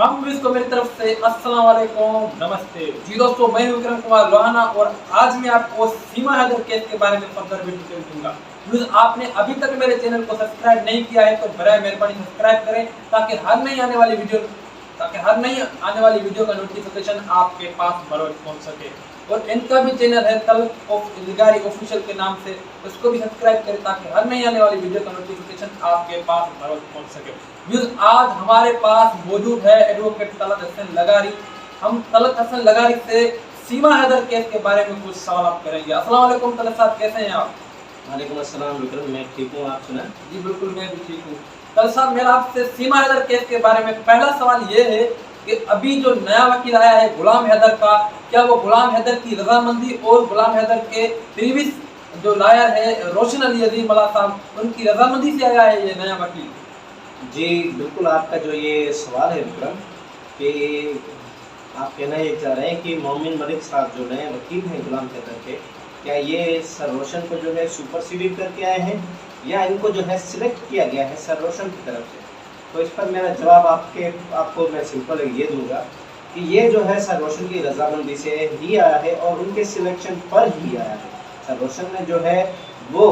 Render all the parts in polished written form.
तमाम व्यूअर्स को मेरी तरफ से अस्सलाम वालेकुम, नमस्ते जी दोस्तों। मैं हूं विक्रम कुमार लोहाना और आज मैं आपको सीमा हैदर केस के बारे में फर्दर डिटेल दूंगा। व्यूअर्स, आपने अभी तक मेरे चैनल को सब्सक्राइब नहीं किया है तो बराए मेहरबानी सब्सक्राइब करें ताकि हर नई आने वाली वीडियो का नोटिफिकेशन आपके पास बरोज पहुंच सके। और इनका भी चैनल है तलत ऑफ लिगारी ऑफिशियल के नाम से, उसको भी सब्सक्राइब करें ताकि हर नई आने वाली वीडियो का नोटिफिकेशन आपके पास बरोज पहुंच सके। व्यूअर्स, आज हमारे पास मौजूद है एडवोकेट तलत हसन लगारी। हम तलत हसन लगारी से सीमा हैदर केस के बारे में कुछ सवाल करेंगे। अस्सलाम वालेकुम तलत साहब, कैसे हैं आप? वालेकुम अस्सलाम विक्रम, मैं ठीक हूँ, आप सुना? जी बिल्कुल, मैं भी ठीक हूँ। तलत साहब, मेरा आपसे सीमा हैदर केस के बारे में पहला सवाल ये है कि अभी जो नया वकील आया है गुलाम हैदर का, क्या वो गुलाम हैदर की रजामंदी और गुलाम हैदर के प्रीवियस जो लायर है रोशन अली अजीम मला साहब, उनकी रजामंदी से आया है ये नया वकील? जी बिल्कुल, आपका जो ये सवाल है विक्रम कि आप कहना ये चाह रहे हैं कि मोमिन मलिक साहब जो नए वकील हैं गुलाम हैदर के, क्या ये सर रोशन को जो है सुपरसीड करके आए हैं या इनको जो है सिलेक्ट किया गया है सर रोशन की तरफ से? तो इस पर मेरा जवाब आपको मैं सिंपल ये दूंगा कि ये जो है सर रोशन की रजामंदी से ही आया है और उनके सिलेक्शन पर ही आया है। सर रोशन ने जो है वो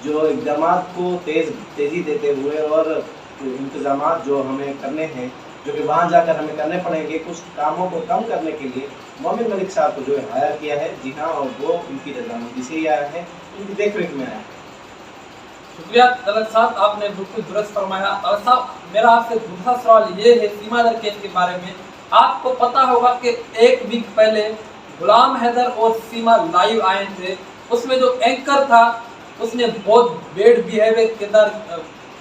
जो इक़दाम को तेज़ी देते हुए और इंतज़ाम जो हमें करने हैं, जो कि वहाँ जाकर हमें करने पड़ेंगे, कुछ कामों को कम करने के लिए मोमिन मलिक साहब को जो है हायर किया है। जी हाँ, और वो उनकी रजामंदी से ही आया है, उनकी देखरेख में आया है। शुक्रिया तलत साहब, आपने बिल्कुल दुरुस्त फरमाया। तलत साहब, मेरा आपसे दूसरा सवाल ये है सीमा हैदर केस के बारे में। आपको पता होगा कि एक वीक पहले गुलाम हैदर और सीमा लाइव आए थे। उसमें जो एंकर था उसने बहुत बैड बिहेवियर किरदार,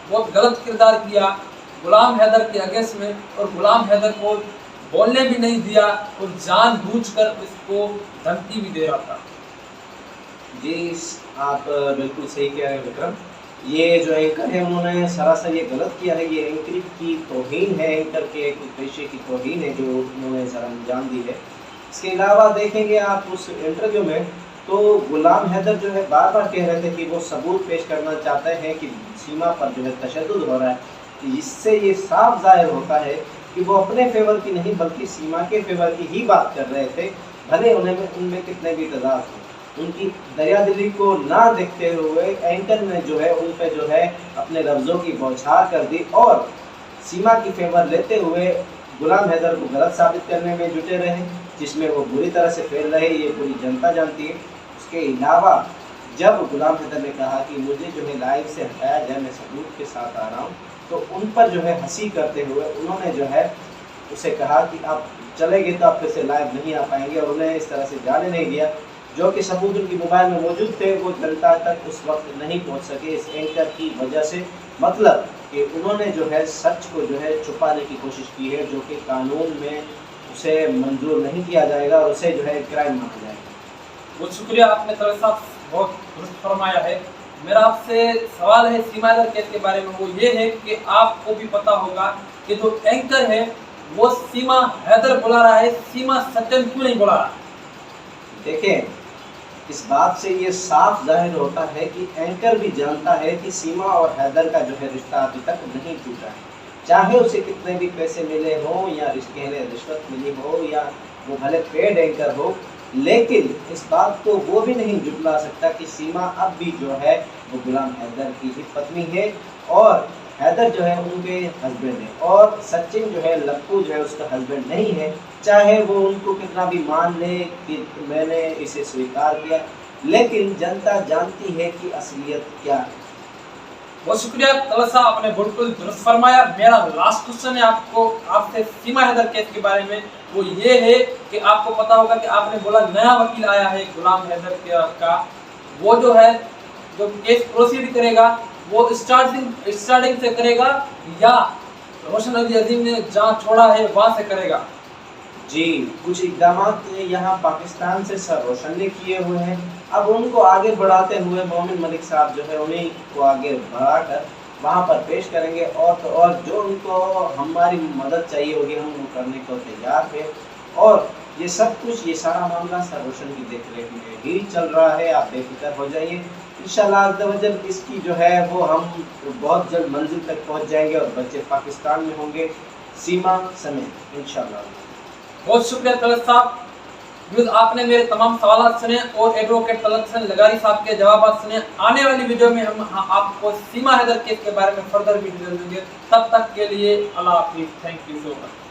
बहुत गलत किरदार किया गुलाम हैदर के अगेंस्ट में, और गुलाम हैदर को बोलने भी नहीं दिया और जानबूझकर इसको धमकी भी दे रहा था। जी आप बिल्कुल सही कह रहे हैं विक्रम, ये जो एंकर है उन्होंने सरासर ये गलत किया है। ये एंकरिंग की तौहीन है, एंकर के एक पेशे की तौहीन है जो उन्होंने सर अंजाम दी है। इसके अलावा देखेंगे आप उस इंटरव्यू में तो गुलाम हैदर जो है बार बार कह रहे थे कि वो सबूत पेश करना चाहते हैं कि सीमा पर जो है तशद्दुद हो रहा है। इससे ये साफ जाहिर होता है कि वो अपने फेवर की नहीं बल्कि सीमा के फेवर की ही बात कर रहे थे, भले उनमें कितने भी तजाद हो। उनकी दरियादिली को ना देखते हुए एंकर ने जो है उन पे जो है अपने लफ्ज़ों की बौछार कर दी और सीमा की फेवर लेते हुए गुलाम हैदर को गलत साबित करने में जुटे रहे, जिसमें वो बुरी तरह से फेल रहे, ये पूरी जनता जानती है। उसके अलावा जब गुलाम हैदर ने कहा कि मुझे जो है लाइव से हटाया जाए, मैं सबूत के साथ आ रहा हूँ, तो उन पर जो है हंसी करते हुए उन्होंने जो है उसे कहा कि आप चलेंगे तो आप फिर से लाइव नहीं आ पाएंगे, और उन्हें इस तरह से जाने नहीं दिया। जो कि सबूत उनकी मोबाइल में मौजूद थे वो जनता तक उस वक्त नहीं पहुंच सके इस एंकर की वजह से। मतलब कि उन्होंने जो है सच को जो है छुपाने की कोशिश की है, जो कि कानून में उसे मंजूर नहीं किया जाएगा और उसे जो है क्राइम माना जाएगा। बहुत शुक्रिया, आपने तलत साहब बहुत दुरुस्त फरमाया है। मेरा आपसे सवाल है सीमा हैदर केस के बारे में, वो ये है कि आपको भी पता होगा कि जो एंकर है वो सीमा हैदर बुला रहा है, सीमा सचिन क्यों नहीं बुला रहा? देखें, इस बात से ये साफ जाहिर होता है कि एंकर भी जानता है कि सीमा और हैदर का जो है रिश्ता अभी तक नहीं टूटा है। चाहे उसे कितने भी पैसे मिले हों या रिश्वत मिली हो या वो भले पेड एंकर हो, लेकिन इस बात को वो भी नहीं जुटला सकता कि सीमा अब भी जो है वो गुलाम हैदर की ही पत्नी है और हैदर जो है उनके हस्बैंड है, और सचिन जो है लप्पू जो है उसका हस्बैंड नहीं है। चाहे वो उनको कितना भी मान ले कि मैंने इसे स्वीकार किया, लेकिन जनता जानती है कि असलियत क्या है। बहुत शुक्रिया तलत साहब, आपने बिल्कुल दुरुस्त फरमाया। मेरा लास्ट क्वेश्चन है आपसे सीमा हैदर केस के बारे में, वो ये है कि आपको पता होगा कि आपने बोला नया वकील आया है गुलाम हैदर का, वो जो है जो केस प्रोसीड करेगा वो स्टार्टिंग से करेगा या रोशन अली अजीम ने जहाँ छोड़ा है वहाँ से करेगा? जी, कुछ इक़दाम यहाँ पाकिस्तान से सर रोशन ने किए हुए हैं, अब उनको आगे बढ़ाते हुए मोमिन मलिक साहब जो है उन्हीं को आगे बढ़ाकर वहाँ पर पेश करेंगे, और तो और जो उनको हमारी मदद चाहिए होगी हम वो करने को तैयार है। और ये सब कुछ, ये सारा मामला सर रोशन की देखरेख में ही चल रहा है, आप बेफिक्र हो जाइए। इंशाल्लाह अज़्ज़वजल इसकी जो है वो हम बहुत जल्द मंजिल तक पहुँच जाएंगे और बच्चे पाकिस्तान में होंगे। सीमा समेत इंशाल्लाह। बहुत शुक्रिया तलत साहब। व्यूज आपने मेरे तमाम सवाल सुने और एडवोकेट तलत हसन लगारी साहब के जवाब सुने। आने वाली वीडियो में हम आपको सीमा हैदर केस के बारे में फर्दर वीडियो देंगे। तब तक के लिए अल्लाह हाफिज। Thank you so much.